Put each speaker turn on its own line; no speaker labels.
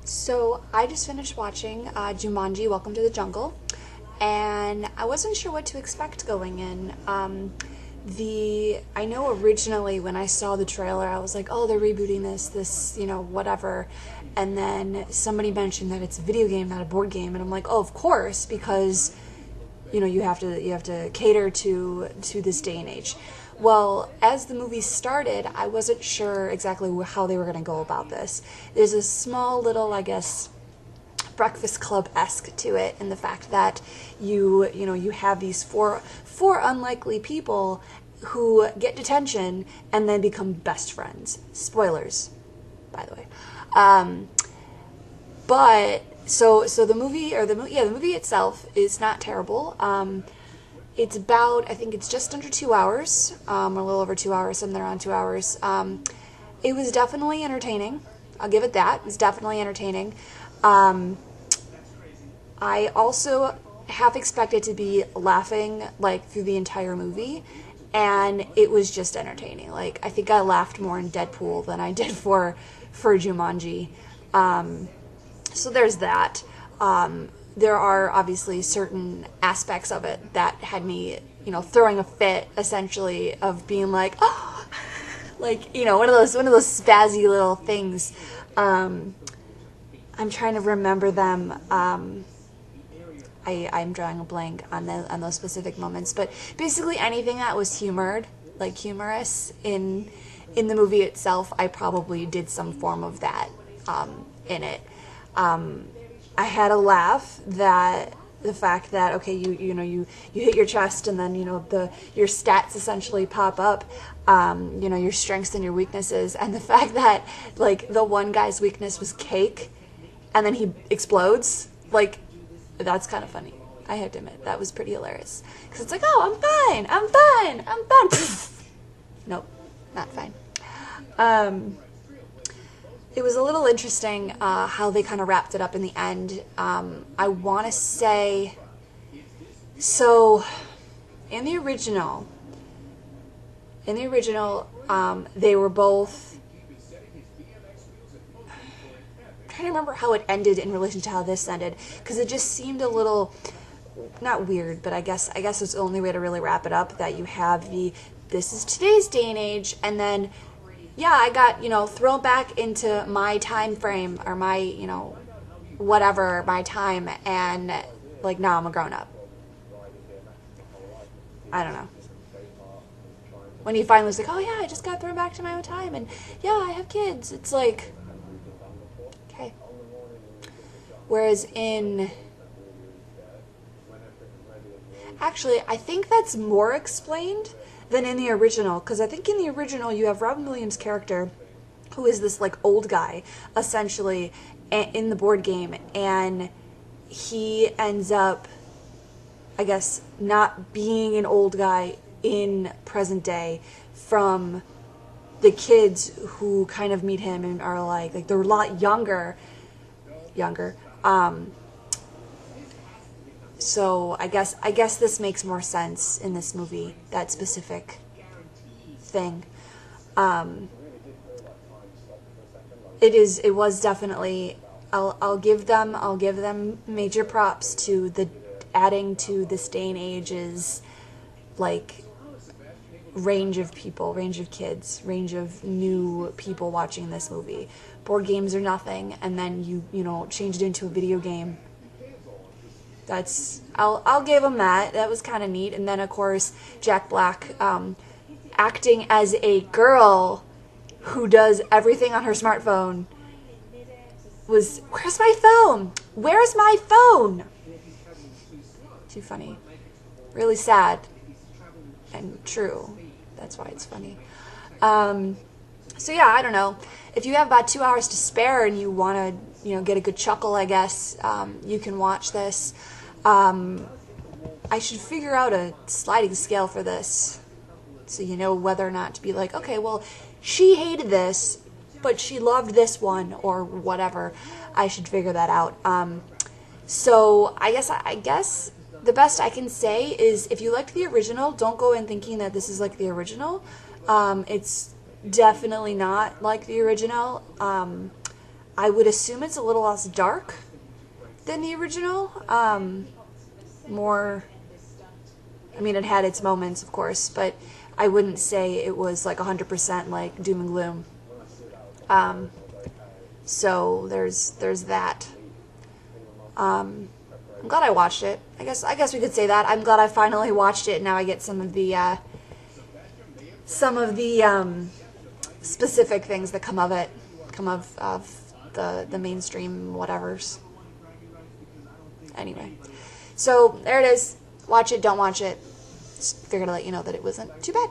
So I just finished watching Jumanji Welcome to the Jungle, and I wasn't sure what to expect going in. I know originally when I saw the trailer, I was like, oh, they're rebooting this, whatever. And then somebody mentioned that it's a video game, not a board game, and I'm like, oh, of course, because you have to cater to this day and age. Well, as the movie started, I wasn't sure exactly how they were going to go about this. There's a small little, I guess, Breakfast Club-esque to it, in the fact that you have these four unlikely people who get detention and then become best friends. Spoilers, by the way. But the movie itself is not terrible. It's about, I think it's just under 2 hours, a little over 2 hours, something around 2 hours. It was definitely entertaining. I'll give it that. It was definitely entertaining. I also half expected to be laughing through the entire movie, and it was just entertaining. I think I laughed more in Deadpool than I did for Jumanji. So there's that. There are obviously certain aspects of it that had me, throwing a fit, essentially, of being like, oh, one of those spazzy little things. I'm trying to remember them. I'm drawing a blank on those specific moments, but basically anything that was humorous in the movie itself, I probably did some form of that in it. I had a laugh that the fact that, okay, you hit your chest and then your stats essentially pop up, your strengths and your weaknesses, and the fact that the one guy's weakness was cake and then he explodes, that's kind of funny. I have to admit, that was pretty hilarious, because it's like, oh, I'm fine. Nope, not fine. It was a little interesting how they kind of wrapped it up in the end. I want to say, so in the original, they were both, I'm trying to remember how it ended in relation to how this ended, because it just seemed a little, not weird, but I guess it's the only way to really wrap it up, that you have this is today's day and age, and then yeah, I got, thrown back into my time frame, or my, whatever, my time, and, now I'm a grown-up. I don't know. When he finally was like, oh yeah, I just got thrown back to my own time, and yeah, I have kids. It's like, okay. Whereas actually, I think that's more explained than in the original, because I think in the original you have Robin Williams' character, who is this old guy essentially in the board game, and he ends up, I guess, not being an old guy in present day from the kids who kind of meet him and are they're a lot younger. So I guess this makes more sense in this movie, that specific thing. It was definitely, I'll give them major props to the adding to this day and age's range of people, range of kids, range of new people watching this movie. Board games are nothing, and then you change it into a video game. I'll give him that. That was kind of neat. And then, of course, Jack Black acting as a girl who does everything on her smartphone was, where's my phone? Where's my phone? Too funny. Really sad. And true. That's why it's funny. So yeah, I don't know. If you have about 2 hours to spare and you want to, get a good chuckle, I guess, you can watch this. I should figure out a sliding scale for this, so you know whether or not to be like, okay, well, she hated this, but she loved this one, or whatever. I should figure that out. So I guess the best I can say is, if you liked the original, don't go in thinking that this is like the original. It's definitely not like the original. I would assume it's a little less dark than the original. More, I mean, it had its moments, of course, but I wouldn't say it was like 100% like doom and gloom. So there's that. I'm glad I watched it. I guess we could say that. I'm glad I finally watched it. Now I get some of the specific things that come of it, come of the mainstream whatevers. Anyway, so there it is. Watch it, don't watch it. Just figured to let you know that it wasn't too bad.